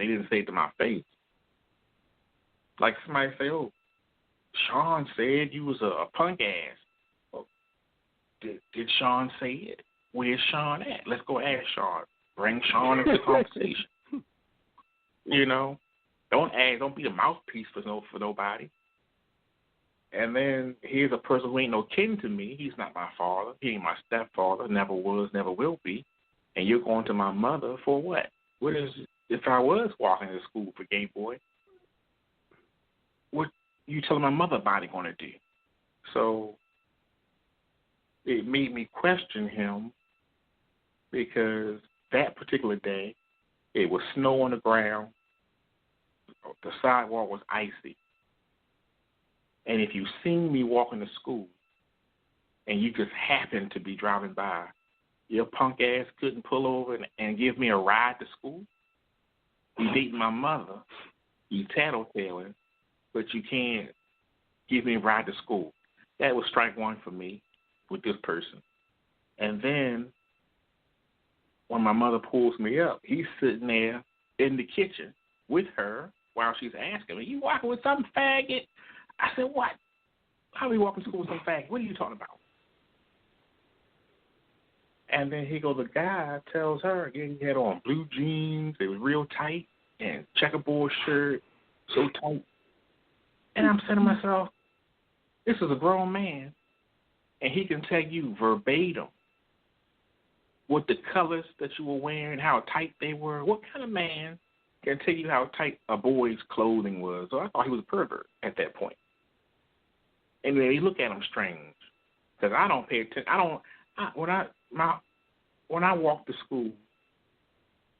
They didn't say it to my face. Like somebody say, oh, Sean said you was a punk ass. Well, did Sean say it? Where's Sean at? Let's go ask Sean. Bring Sean into the conversation. You know, don't be the mouthpiece for nobody. And then here's a person who ain't no kin to me. He's not my father. He ain't my stepfather. Never was, never will be. And you're going to my mother for what? What is, if I was walking to school for gay boy, what you telling my mother body going to do? So it made me question him because that particular day, it was snow on the ground. The sidewalk was icy. And if you seen me walking to school and you just happened to be driving by, your punk ass couldn't pull over and give me a ride to school? You dating my mother, you tattletaling, but you can't give me a ride to school. That was strike one for me with this person. And then when my mother pulls me up, he's sitting there in the kitchen with her while she's asking me, you walking with some faggot? I said, what? How are you walking to school with some faggot? What are you talking about? And then the guy tells her, again, he had on blue jeans, they were real tight, and checkerboard shirt, so tight. And I'm saying to myself, this is a grown man, and he can tell you verbatim what the colors that you were wearing, how tight they were. What kind of man can tell you how tight a boy's clothing was? So I thought he was a pervert at that point. And then you look at him strange, because I don't pay attention. When I walk to school,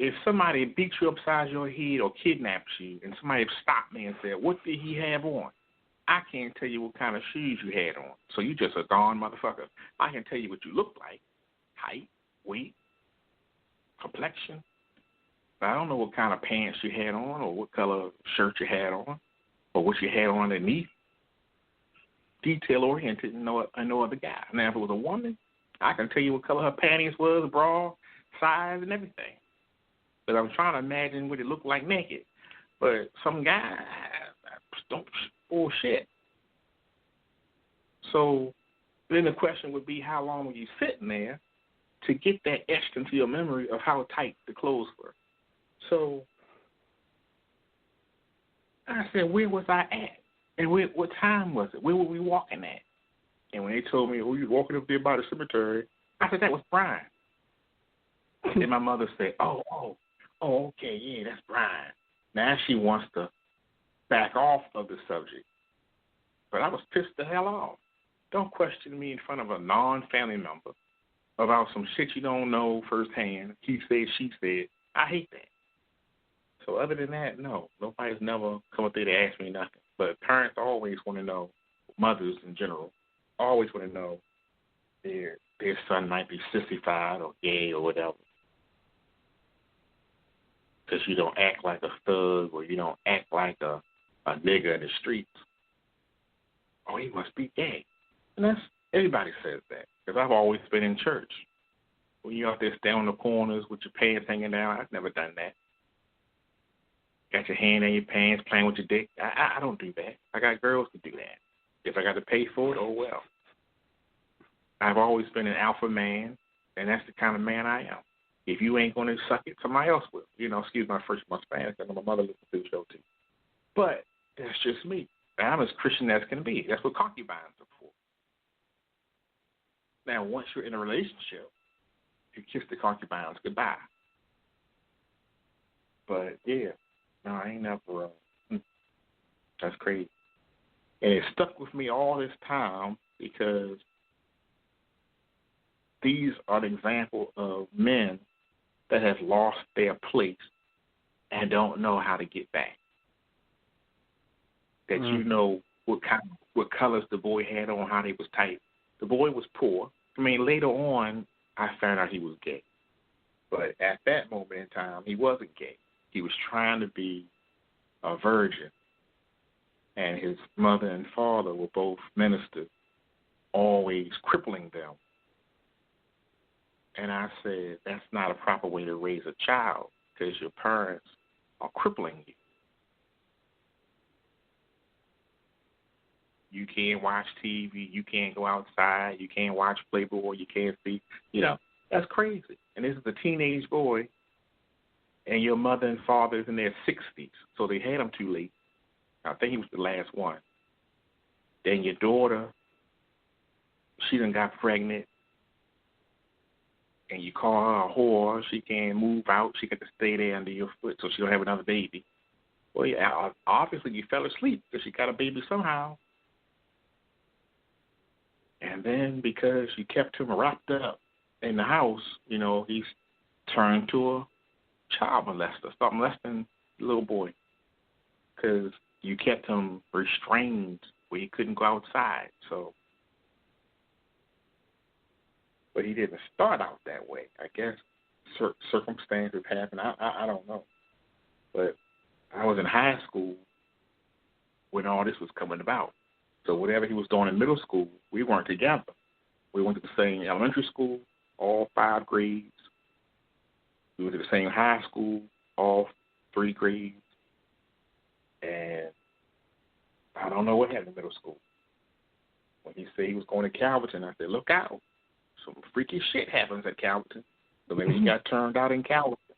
if somebody beats you upside your head or kidnaps you, and somebody stopped me and said, what did he have on? I can't tell you what kind of shoes you had on. So you just a darn motherfucker. I can tell you what you look like, height, weight, complexion. But I don't know what kind of pants you had on or what color shirt you had on or what you had on underneath. Detail-oriented and no other guy. Now, if it was a woman, I can tell you what color her panties was, bra, size, and everything. But I'm trying to imagine what it looked like naked. But some guy, don't bullshit. So then the question would be, how long were you sitting there to get that etched into your memory of how tight the clothes were? So I said, where was I at? And what time was it? Where were we walking at? And when they told me, oh, you were walking up there by the cemetery, I said, that was Brian. And my mother said, oh, okay, yeah, that's Brian. Now she wants to back off of the subject. But I was pissed the hell off. Don't question me in front of a non-family member about some shit you don't know firsthand. He said, she said. I hate that. So other than that, no. Nobody's never come up there to ask me nothing. But parents always want to know, mothers in general, always want to know their son might be sissified or gay or whatever. Because you don't act like a thug or you don't act like a nigga in the streets. Oh, he must be gay. And everybody says that. Because I've always been in church. When you're out there standing on the corners with your pants hanging down, I've never done that. Got your hand in your pants, playing with your dick. I don't do that. I got girls to do that. If I got to pay for it, oh well. I've always been an alpha man, and that's the kind of man I am. If you ain't going to suck it, somebody else will. Excuse my first month Spanish, I know my mother listens to the show too. But that's just me. I'm as Christian as can be. That's what concubines are for. Now, once you're in a relationship, you kiss the concubines goodbye. But, yeah. No, I ain't never. That's crazy. And it stuck with me all this time because these are the example of men that have lost their place and don't know how to get back. That you know what colors the boy had on, how they was tight. The boy was poor. I mean, later on, I found out he was gay. But at that moment in time, he wasn't gay. He was trying to be a virgin. And his mother and father were both ministers, always crippling them. And I said, that's not a proper way to raise a child because your parents are crippling you. You can't watch TV. You can't go outside. You can't watch Playboy. You can't see. That's crazy. And this is a teenage boy, and your mother and father is in their 60s, so they had him too late. I think he was the last one. Then your daughter, she done got pregnant, and you call her a whore. She can't move out. She got to stay there under your foot so she don't have another baby. Well, yeah, obviously you fell asleep because she got a baby somehow. And then because you kept him wrapped up in the house, he's turned to a child molester, stop molesting the little boy because you kept him restrained where he couldn't go outside. So, but he didn't start out that way. I guess circumstances happen. I don't know. But I was in high school when all this was coming about. So whatever he was doing in middle school, we weren't together. We went to the same elementary school, all 5 grades. We went to the same high school, all 3 grades. And I don't know what happened in middle school. When he said he was going to Calverton, I said, look out. Some freaky shit happens at Calverton. So maybe he got turned out in Calverton.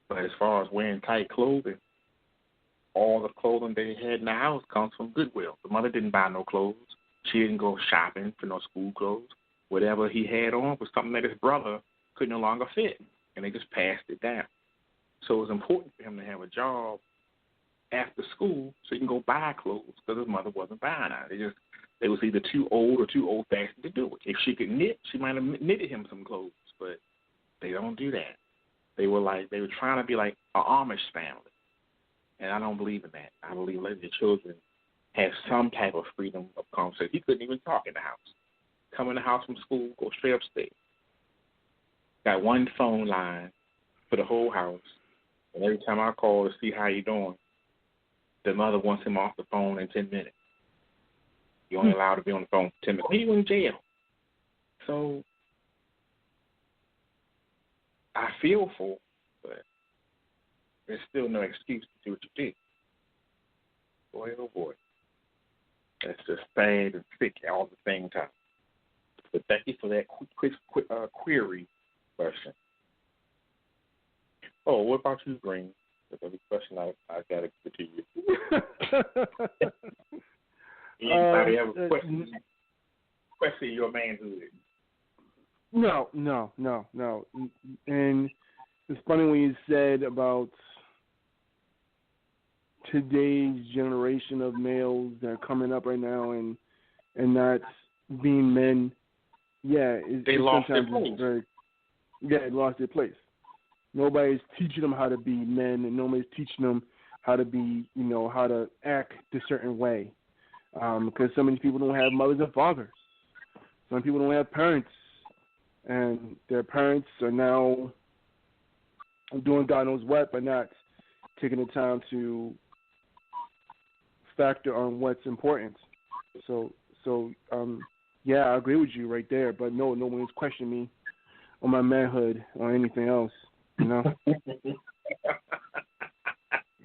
But as far as wearing tight clothing, all the clothing they had in the house comes from Goodwill. The mother didn't buy no clothes. She didn't go shopping for no school clothes. Whatever he had on was something that his brother could no longer fit, and they just passed it down. So it was important for him to have a job after school so he can go buy clothes because his mother wasn't buying it. They was either too old or too old-fashioned to do it. If she could knit, she might have knitted him some clothes, but they don't do that. They were trying to be like an Amish family. And I don't believe in that. I believe letting your children have some type of freedom of conversation. He couldn't even talk in the house. Come in the house from school, go straight upstairs. Got one phone line for the whole house. And every time I call to see how you doing, the mother wants him off the phone in 10 minutes. You're only allowed to be on the phone for 10 minutes. He was in jail. So I feel for, but there's still no excuse to do what you did. Boy, oh boy. That's just sad and sick all at the same time. But thank you for that quick query question. Oh, what about you, Green? That's a question I got to put to you. Anybody have a question? Question your manhood. No. And it's funny when you said about today's generation of males that are coming up right now and not being men. Yeah, they lost their place. It lost their place. Nobody's teaching them how to be men, and nobody's teaching them how to be, how to act a certain way. Because so many people don't have mothers and fathers. Some people don't have parents, and their parents are now doing God knows what, but not taking the time to factor on what's important. So, yeah, I agree with you right there. But no one's questioning me on my manhood or anything else. I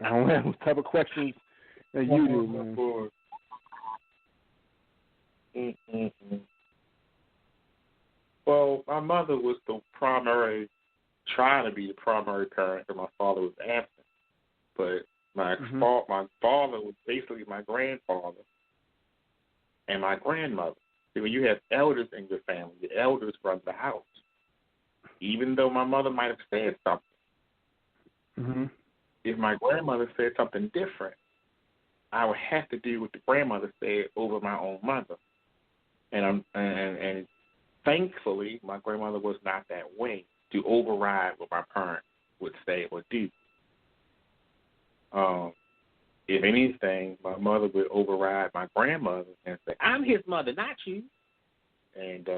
don't have those type of questions that you do, man. Mm-hmm. Well, my mother was trying to be the primary parent, and my father was absent. But my father was basically my grandfather and my grandmother. See, when you have elders in your family, the elders run the house. Even though my mother might have said something, if my grandmother said something different, I would have to do what the grandmother said over my own mother. And thankfully, my grandmother was not that way to override what my parents would say or do. If anything, my mother would override my grandmother and say, "I'm his mother, not you." And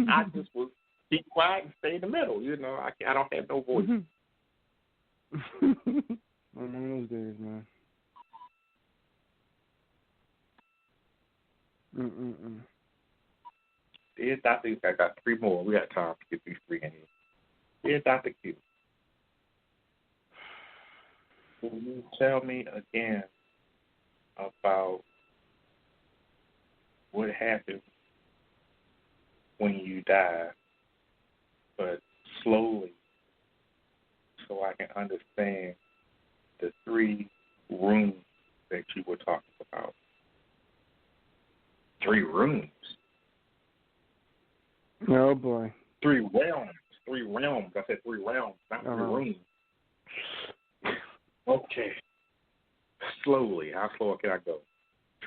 I just would be quiet and stay in the middle. I don't have no voice. One of those days, man. I think I got 3 more. We got time to get these 3 in here. Dear Dr. Q, will you tell me again about what happens when you die, but slowly, so I can understand the 3 rooms that you were talking about? 3 rooms? Oh, boy. 3 realms. 3 realms. I said 3 realms, not 3 rooms. Okay. Slowly. How slow can I go?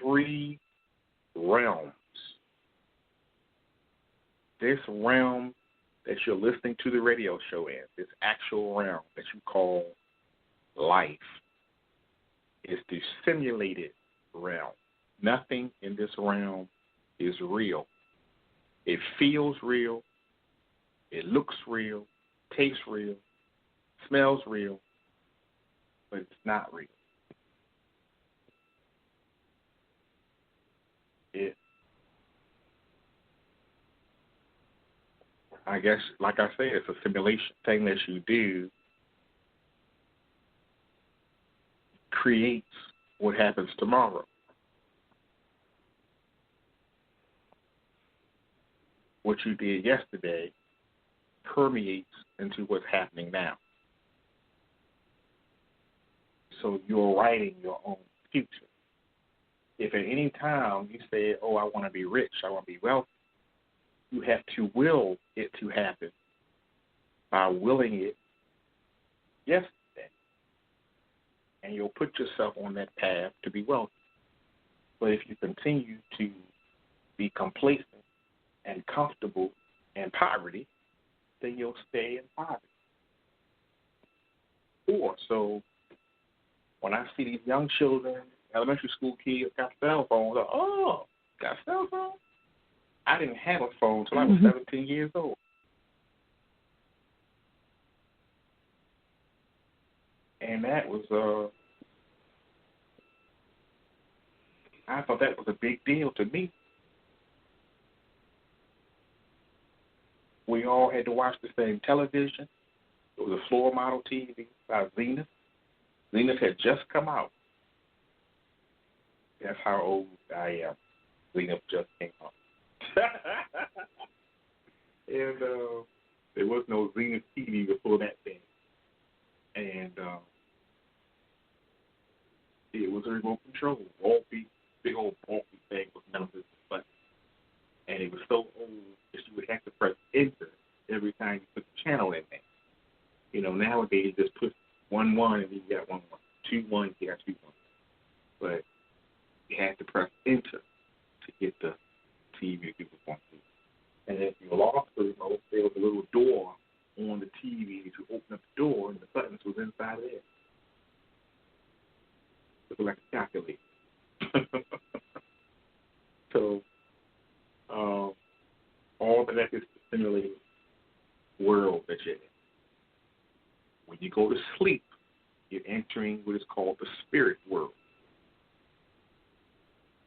3 realms. This realm that you're listening to the radio show in, this actual realm that you call life, is the simulated realm. Nothing in this realm is real. It feels real. It looks real. Tastes real. Smells real. But it's not real. I guess, like I said, it's a simulation thing that you do creates what happens tomorrow. What you did yesterday permeates into what's happening now. So you're writing your own future. If at any time you say, oh, I want to be rich, I want to be wealthy, you have to will it to happen by willing it yesterday. And you'll put yourself on that path to be wealthy. But if you continue to be complacent and comfortable in poverty, then you'll stay in poverty. Or so when I see these young children, elementary school kids got cell phones, oh, got a cell phone? I didn't have a phone until I was 17 years old. And that was, I thought that was a big deal to me. We all had to watch the same television. It was a floor model TV by Zenith. Zenith had just come out. That's how old I am. Zenith just came out. And there was no Zenith TV before that thing. And it was a remote control. Big old bulky thing with none of this button. And it was so old that you would have to press enter every time you put the channel in there. You know, nowadays you just put 1 1 and you got 1 1. 2 1, you got 2 1. But you had to press enter to get the TV if you want to. And if you lost the remote, there was a little door on the TV that you open up the door and the buttons was inside there. It was like a calculator. So, all of that is the simulated world that you're in. When you go to sleep, you're entering what is called the spirit world.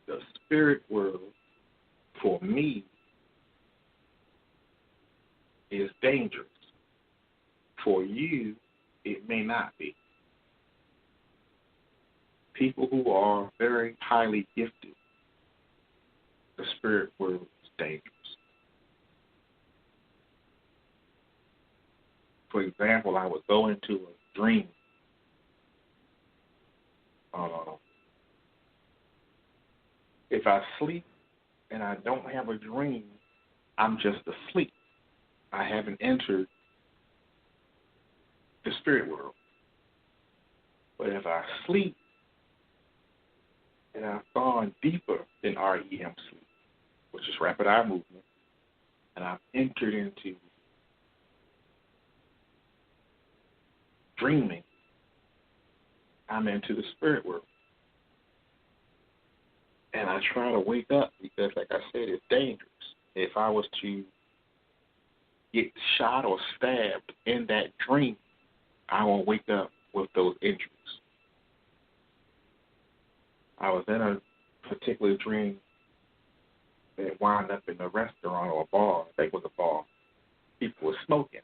The spirit world, for me, is dangerous. For you, it may not be. People who are very highly gifted, the spirit world is dangerous. For example, I would go into a dream. If I sleep and I don't have a dream, I'm just asleep. I haven't entered the spirit world. But if I sleep and I've gone deeper than REM sleep, which is rapid eye movement, and I've entered into dreaming, I'm into the spirit world. And I try to wake up because, like I said, it's dangerous. If I was to get shot or stabbed in that dream, I won't wake up with those injuries. I was in a particular dream that wound up in a restaurant or a bar. I think it was a bar. People were smoking.